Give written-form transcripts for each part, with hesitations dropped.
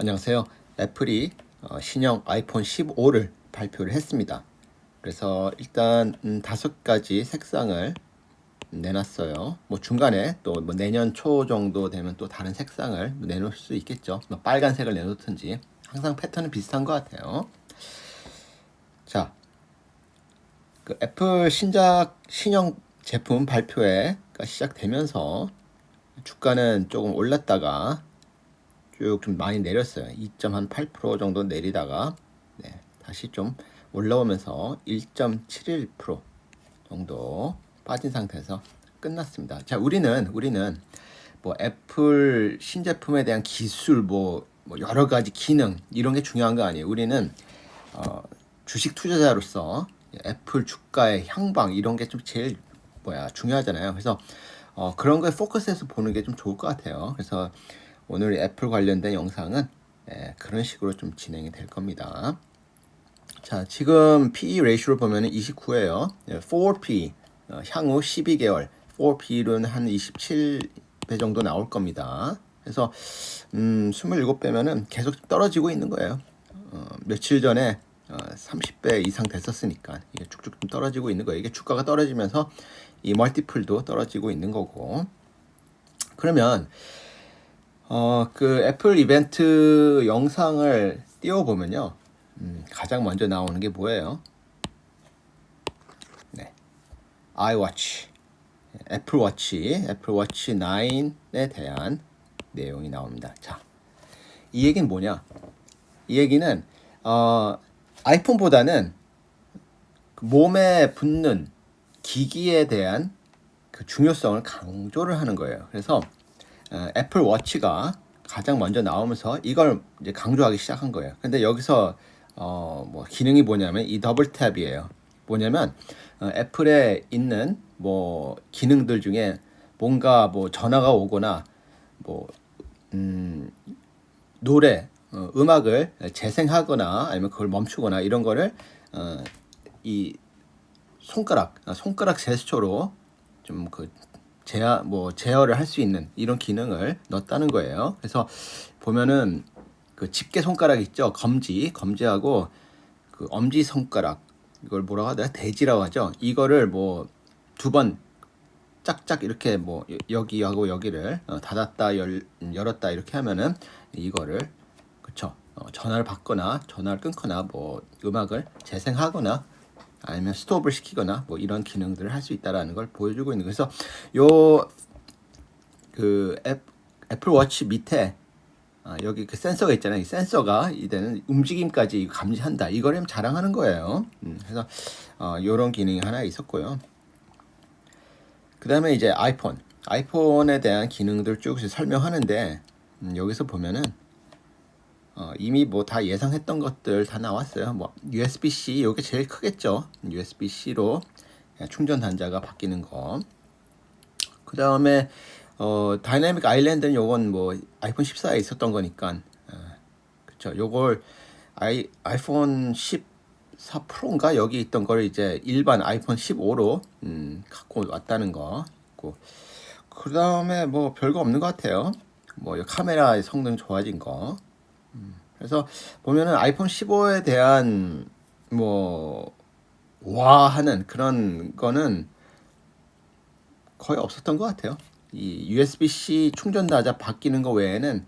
안녕하세요. 애플이 신형 아이폰 15를 발표를 했습니다. 그래서 일단 5가지 색상을 내놨어요. 뭐 중간에 또 뭐 내년 초 정도 되면 또 다른 색상을 내놓을 수 있겠죠. 뭐 빨간색을 내놓든지 항상 패턴은 비슷한 것 같아요. 자, 그 애플 신형 제품 발표회가 시작되면서 주가는 조금 올랐다가 쭉 좀 많이 내렸어요. 2.8% 정도 내리다가 다시 좀 올라오면서 1.71% 정도 빠진 상태에서 끝났습니다. 자, 우리는 뭐 애플 신제품에 대한 기술 뭐 여러 가지 기능 이런 게 중요한 거 아니에요. 우리는 주식 투자자로서 애플 주가의 향방 이런 게 좀 제일 중요하잖아요. 그래서 그런 거에 포커스해서 보는 게 좀 좋을 것 같아요. 그래서 오늘 애플 관련된 영상은 그런 식으로 좀 진행이 될 겁니다. 자, 지금 PE 레이쇼를 보면 29예요. 4P, 향후 12개월 4P로는 한 27배 정도 나올 겁니다. 그래서 27배면은 계속 떨어지고 있는 거예요. 며칠 전에 30배 이상 됐었으니까 이게 쭉쭉 좀 떨어지고 있는 거예요. 이게 주가가 떨어지면서 이 멀티플도 떨어지고 있는 거고. 그러면 그 애플 이벤트 영상을 띄워보면요. 가장 먼저 나오는 게 뭐예요? 네, iWatch, 애플워치 9에 대한 내용이 나옵니다. 자, 이 얘기는 뭐냐? 이 얘기는 아이폰보다는 그 몸에 붙는 기기에 대한 그 중요성을 강조를 하는 거예요. 그래서 애플 워치가 가장 먼저 나오면서 이걸 이제 강조하기 시작한 거예요. 근데 여기서 뭐 기능이 뭐냐면 이 더블 탭이에요. 뭐냐면 애플에 있는 뭐 기능들 중에 뭔가 뭐 전화가 오거나 뭐 노래 음악을 재생하거나 아니면 그걸 멈추거나 이런 거를 이 손가락 제스처로 좀 그 제어를 할 수 있는 이런 기능을 넣었다는 거예요. 그래서 보면은 그 집게 손가락 있죠, 검지하고 그 엄지 손가락, 이걸 뭐라고 하더라, 대지라고 하죠. 이거를 뭐 2번 짝짝 이렇게 뭐 여기하고 여기를 닫았다 열었다 이렇게 하면은 이거를 그쵸, 전화를 받거나 전화를 끊거나 뭐 음악을 재생하거나 아니면 스톱을 시키거나 뭐 이런 기능들을 할 수 있다라는 걸 보여주고 있는 거예요. 그래서 요 그 애플 워치 밑에 여기 그 센서가 있잖아요. 이 센서가 이제는 움직임까지 감지한다. 이걸 자랑하는 거예요. 그래서 요런 기능이 하나 있었고요. 그 다음에 이제 아이폰에 대한 기능들 쭉 설명하는데 여기서 보면은 이미 뭐 다 예상했던 것들 다 나왔어요. 뭐 USB-C 요게 제일 크겠죠. USB-C로 충전 단자가 바뀌는 거. 그 다음에 다이내믹 아일랜드는 요건 뭐 아이폰 14에 있었던 거니까 그쵸. 요걸 아이폰 14 프로인가 여기 있던 걸 이제 일반 아이폰 15로 갖고 왔다는 거 있고, 그 다음에 뭐 별거 없는 것 같아요. 뭐 카메라 성능 좋아진 거. 그래서 보면은 아이폰 15에 대한 뭐 와 하는 그런 거는 거의 없었던 것 같아요. 이 USB-C 충전 단자 바뀌는 거 외에는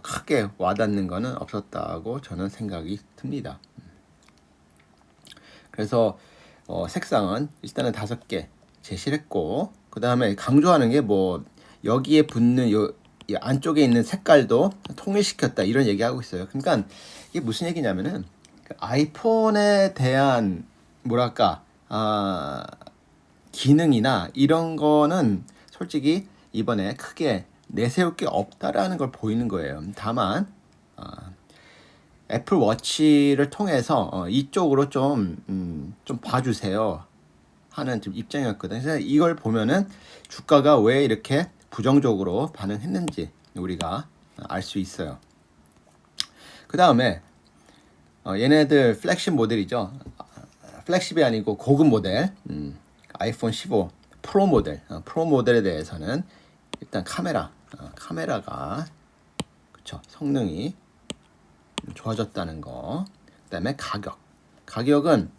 크게 와닿는 거는 없었다고 저는 생각이 듭니다. 그래서 색상은 일단은 5개 제시를 했고, 그 다음에 강조하는 게 뭐 여기에 붙는 이 안쪽에 있는 색깔도 통일시켰다 이런 얘기하고 있어요. 그러니까 이게 무슨 얘기냐면은 그 아이폰에 대한 뭐랄까 기능이나 이런 거는 솔직히 이번에 크게 내세울 게 없다라는 걸 보이는 거예요. 다만 애플 워치를 통해서 이쪽으로 좀 봐주세요 하는 좀 입장이었거든요. 그래서 이걸 보면은 주가가 왜 이렇게 부정적으로 반응했는지 우리가 알 수 있어요. 그 다음에 얘네들 플렉십 모델이죠. 플렉십이 아니고 고급 모델, 아이폰 15 프로 모델, 프로 모델에 대해서는 일단 카메라가 그쵸, 성능이 좋아졌다는 거. 그다음에 가격은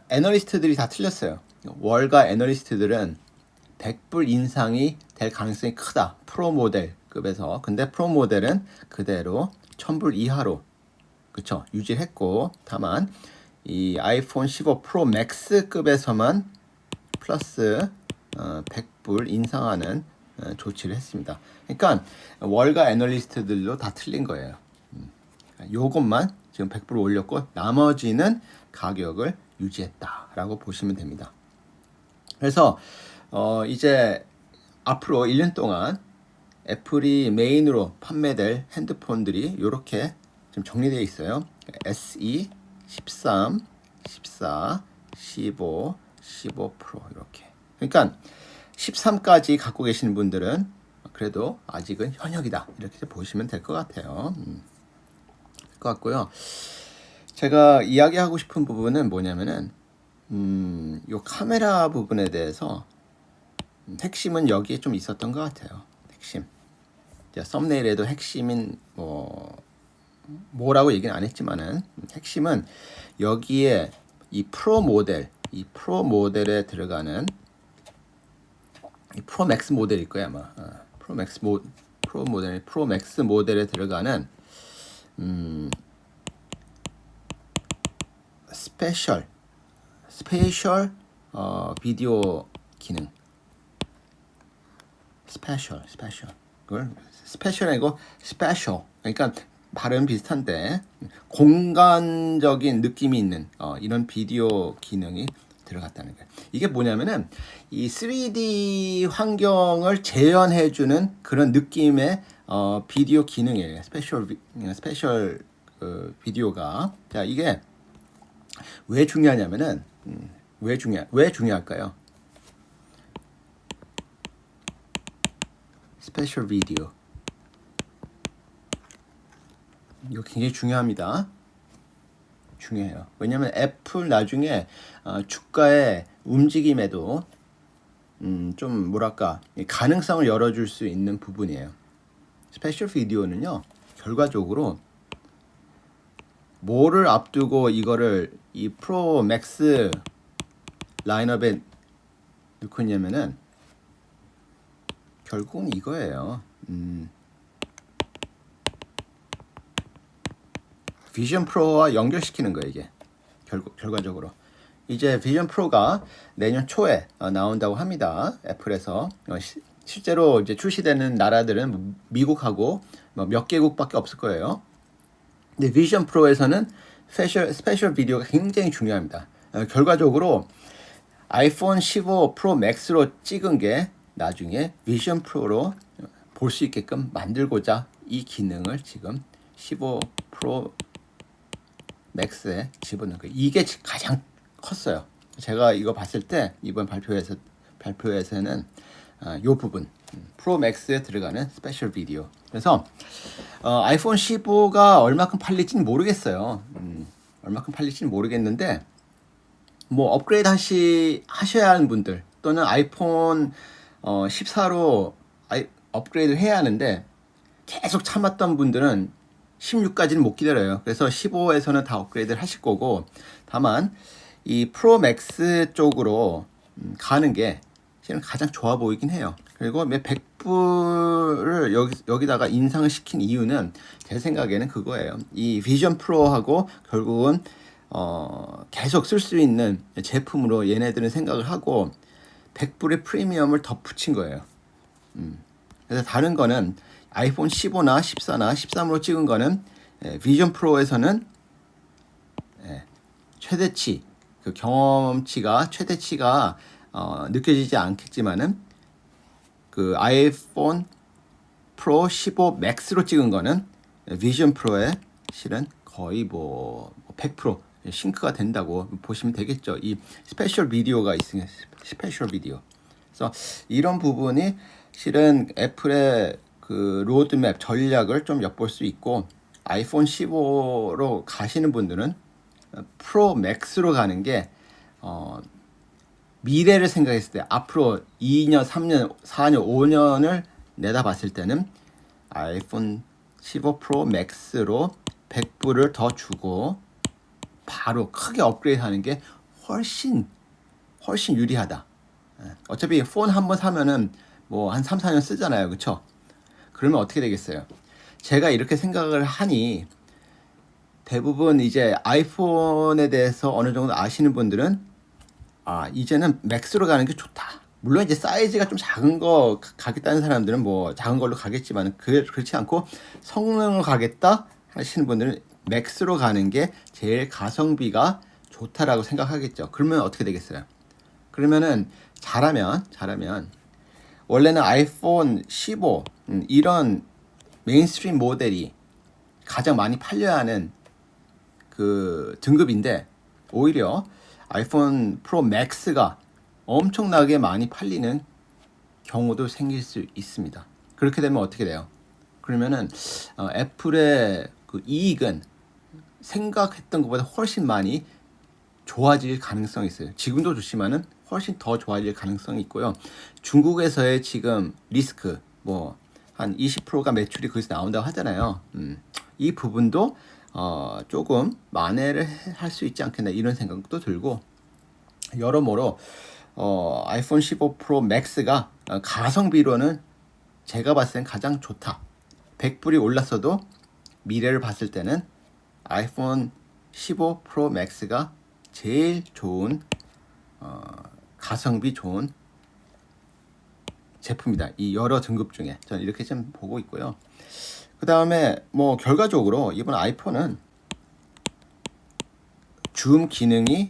애널리스트들이 다 틀렸어요. 월가 애널리스트들은 100불 인상이 될 가능성이 크다. 프로 모델급에서. 근데 프로 모델은 그대로 1000불 이하로 그쵸 유지했고, 다만 이 아이폰 15 프로 맥스급에서만 플러스 100불 인상하는 조치를 했습니다. 그러니까 월가 애널리스트들도 다 틀린 거예요. 요것만 지금 100불 올렸고 나머지는 가격을 유지했다라고 보시면 됩니다. 그래서 이제 앞으로 1년 동안 애플이 메인으로 판매될 핸드폰들이 이렇게 좀 정리되어 있어요. SE, 13, 14, 15, 15 프로 이렇게. 그러니까 13까지 갖고 계시는 분들은 그래도 아직은 현역이다 이렇게 보시면 될 것 같아요. 것 같고요. 제가 이야기하고 싶은 부분은 뭐냐면은 요 카메라 부분에 대해서 핵심은 여기에 좀 있었던 것 같아요. 핵심. 썸네일에도 핵심인 뭐라고 얘기는 안 했지만은 핵심은 여기에 이 프로 모델에 들어가는 이 프로 맥스 모델일 거야 아마. 프로 맥스 모델에 들어가는 스페셜 비디오 기능. 그걸 스페셜 아니고 스페셜. 그러니까 발음 비슷한데 공간적인 느낌이 있는 이런 비디오 기능이 들어갔다는 거예요. 이게 뭐냐면은 이 3D 환경을 재현해주는 그런 느낌의 비디오 기능이에요. 스페셜 비디오가. 자, 이게 왜 중요하냐면은 왜 중요할까요? 스페셜 비디오. 이거 굉장히 중요합니다. 중요해요. 왜냐면 애플 나중에 주가의 움직임에도 좀 뭐랄까 가능성을 열어줄 수 있는 부분이에요. 스페셜 비디오는요, 결과적으로 뭐를 앞두고 이거를 이 프로 맥스 라인업에 넣고 있냐면은 결국은 이거예요. 비전 프로와 연결시키는 거예요, 이게. 결과적으로. 이제 비전 프로가 내년 초에 나온다고 합니다. 애플에서. 실제로 이제 출시되는 나라들은 미국하고 몇 개국밖에 없을 거예요. 근데 비전 프로에서는 스페셜 비디오가 굉장히 중요합니다. 결과적으로 아이폰 15 프로 맥스로 찍은 게 나중에 비전 프로로 볼 수 있게끔 만들고자 이 기능을 지금 15 프로 맥스에 집어넣은 거예요. 이게 가장 컸어요. 제가 이거 봤을 때 이번 발표에서는 요 부분 프로 맥스에 들어가는 스페셜 비디오. 그래서 아이폰 15가 얼마큼 팔릴지는 모르겠어요. 얼마큼 팔릴지는 모르겠는데 뭐 업그레이드 하셔야 하는 분들 또는 아이폰 14로 업그레이드 해야 하는데 계속 참았던 분들은 16까지는 못 기다려요. 그래서 15에서는 다 업그레이드를 하실 거고, 다만 이 프로 맥스 쪽으로 가는 게 실은 가장 좋아 보이긴 해요. 그리고 100불을 여기다가 인상을 시킨 이유는 제 생각에는 그거예요. 이 비전 프로하고 결국은 계속 쓸 수 있는 제품으로 얘네들은 생각을 하고 100불의 프리미엄을 덧붙인 거예요. 그래서 다른 거는 아이폰 15나 14나 13으로 찍은 거는 비전 프로에서는 최대치, 그 경험치가 최대치가 느껴지지 않겠지만은 그 아이폰 프로 15 맥스로 찍은 거는 비전 프로에 실은 거의 100% 싱크가 된다고 보시면 되겠죠. 이 스페셜 비디오가 있으면 스페셜 비디오. 그래서 이런 부분이 실은 애플의 그 로드맵 전략을 좀 엿볼 수 있고, 아이폰 15로 가시는 분들은 프로 맥스로 가는 게 미래를 생각했을 때 앞으로 2년, 3년, 4년, 5년을 내다봤을 때는 아이폰 15 프로 맥스로 100불을 더 주고 바로 크게 업그레이드 하는 게 훨씬 유리하다. 어차피 폰 한 번 사면은 뭐 한 3, 4년 쓰잖아요. 그쵸? 그러면 어떻게 되겠어요? 제가 이렇게 생각을 하니 대부분 이제 아이폰에 대해서 어느 정도 아시는 분들은 이제는 맥스로 가는 게 좋다. 물론 이제 사이즈가 좀 작은 거 가겠다는 사람들은 뭐 작은 걸로 가겠지만 그렇지 않고 성능을 가겠다 하시는 분들은 맥스로 가는 게 제일 가성비가 좋다라고 생각하겠죠. 그러면 어떻게 되겠어요? 그러면은 잘하면 원래는 아이폰 15 이런 메인스트림 모델이 가장 많이 팔려야 하는 그 등급인데 오히려 아이폰 프로 맥스가 엄청나게 많이 팔리는 경우도 생길 수 있습니다. 그렇게 되면 어떻게 돼요? 그러면은 애플의 그 이익은 생각했던 것보다 훨씬 많이 좋아질 가능성이 있어요. 지금도 좋지만은 훨씬 더 좋아질 가능성이 있고요. 중국에서의 지금 리스크 뭐 한 20%가 매출이 거기서 나온다고 하잖아요. 이 부분도 조금 만회를 할 수 있지 않겠나 이런 생각도 들고 여러모로 아이폰 15 프로 맥스가 가성비로는 제가 봤을 땐 가장 좋다. 100불이 올랐어도 미래를 봤을 때는 아이폰 15 프로 맥스가 제일 좋은 가성비 좋은 제품이다. 이 여러 등급 중에 저는 이렇게 좀 보고 있고요. 그 다음에 뭐 결과적으로 이번 아이폰은 줌 기능이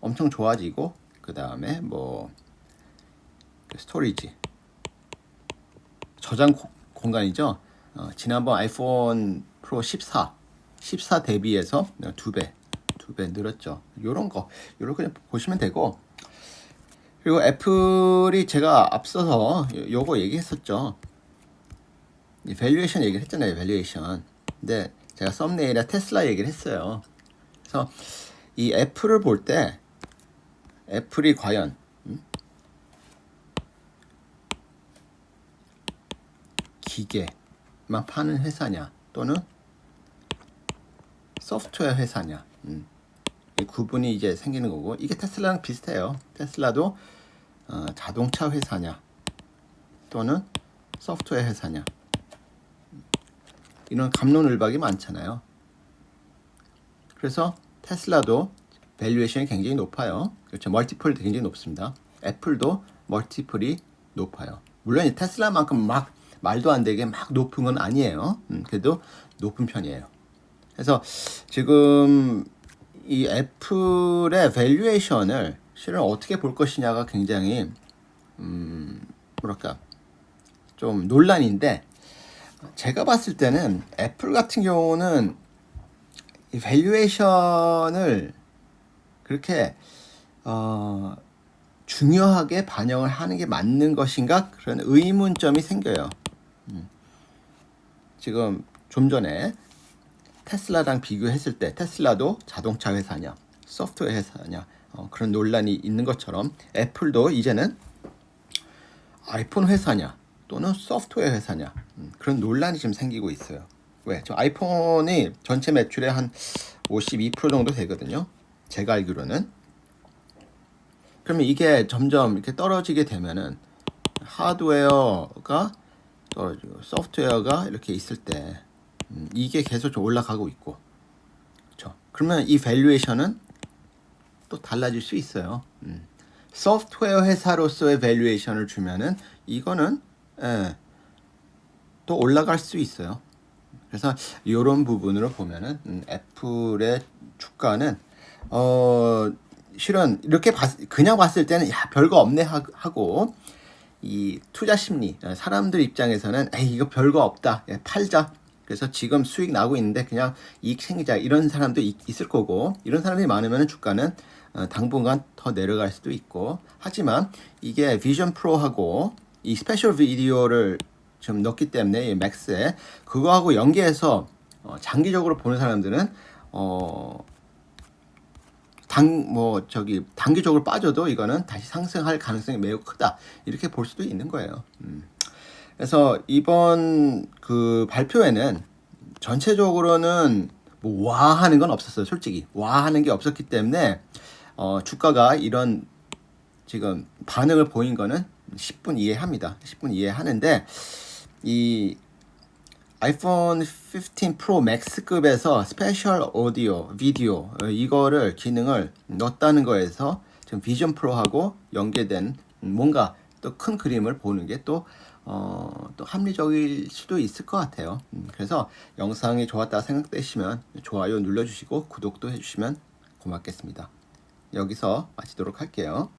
엄청 좋아지고 그 다음에 뭐 스토리지 저장 공간이죠. 지난번 아이폰 프로 14 대비해서 두 배 늘었죠. 요런 거 그냥 보시면 되고 그리고 애플이 제가 앞서서 요거 얘기했었죠. 밸류에이션 얘기를 했잖아요. 밸류에이션. 근데 제가 썸네일에 테슬라 얘기를 했어요. 그래서 이 애플을 볼 때 애플이 과연 기계만 파는 회사냐 또는 소프트웨어 회사냐 이 구분이 이제 생기는 거고 이게 테슬라랑 비슷해요. 테슬라도 자동차 회사냐 또는 소프트웨어 회사냐 이런 갑론을박이 많잖아요. 그래서 테슬라도 밸류에이션이 굉장히 높아요. 그렇죠. 멀티플도 굉장히 높습니다. 애플도 멀티플이 높아요. 물론 이 테슬라만큼 막 말도 안 되게 막 높은 건 아니에요. 그래도 높은 편이에요. 그래서 지금 이 애플의 밸류에이션을 실은 어떻게 볼 것이냐가 굉장히 뭐랄까 좀 논란인데 제가 봤을 때는 애플 같은 경우는 이 밸류에이션을 그렇게 중요하게 반영을 하는 게 맞는 것인가 그런 의문점이 생겨요. 지금 좀 전에 테슬라랑 비교했을 때 테슬라도 자동차 회사냐 소프트웨어 회사냐 그런 논란이 있는 것처럼 애플도 이제는 아이폰 회사냐 또는 소프트웨어 회사냐 그런 논란이 좀 생기고 있어요. 왜? 저 아이폰이 전체 매출의 한 52% 정도 되거든요. 제가 알기로는. 그러면 이게 점점 이렇게 떨어지게 되면은 하드웨어가 떨어지고 소프트웨어가 이렇게 있을 때 이게 계속 좀 올라가고 있고 그렇죠. 그러면 이 밸류에이션은 또 달라질 수 있어요. 소프트웨어 회사로서의 밸류에이션을 주면은 이거는 또 올라갈 수 있어요. 그래서 이런 부분으로 보면은 애플의 주가는 실은 이렇게 그냥 봤을 때는 야 별거 없네 하고 이 투자 심리 사람들 입장에서는 에이 이거 별거 없다 팔자 그래서 지금 수익 나고 있는데 그냥 이익 챙기자 이런 사람도 있을 거고 이런 사람이 많으면 주가는 당분간 더 내려갈 수도 있고 하지만 이게 비전 프로하고 이 스페셜 비디오를 좀 넣기 때문에 이 맥스에 그거하고 연계해서 장기적으로 보는 사람들은 단기적으로 빠져도 이거는 다시 상승할 가능성이 매우 크다 이렇게 볼 수도 있는 거예요. 그래서 이번 그 발표에는 전체적으로는 뭐 와하는 건 없었어요. 솔직히 와하는 게 없었기 때문에 주가가 이런 지금 반응을 보인 거는 10분 이해합니다. 10분 이해하는데 이 아이폰 15 프로 맥스급에서 스페셜 오디오, 비디오 이거를 기능을 넣었다는 거에서 지금 비전 프로하고 연계된 뭔가 또 큰 그림을 보는 게 또 합리적일 수도 있을 것 같아요. 그래서 영상이 좋았다 생각되시면 좋아요 눌러주시고 구독도 해주시면 고맙겠습니다. 여기서 마치도록 할게요.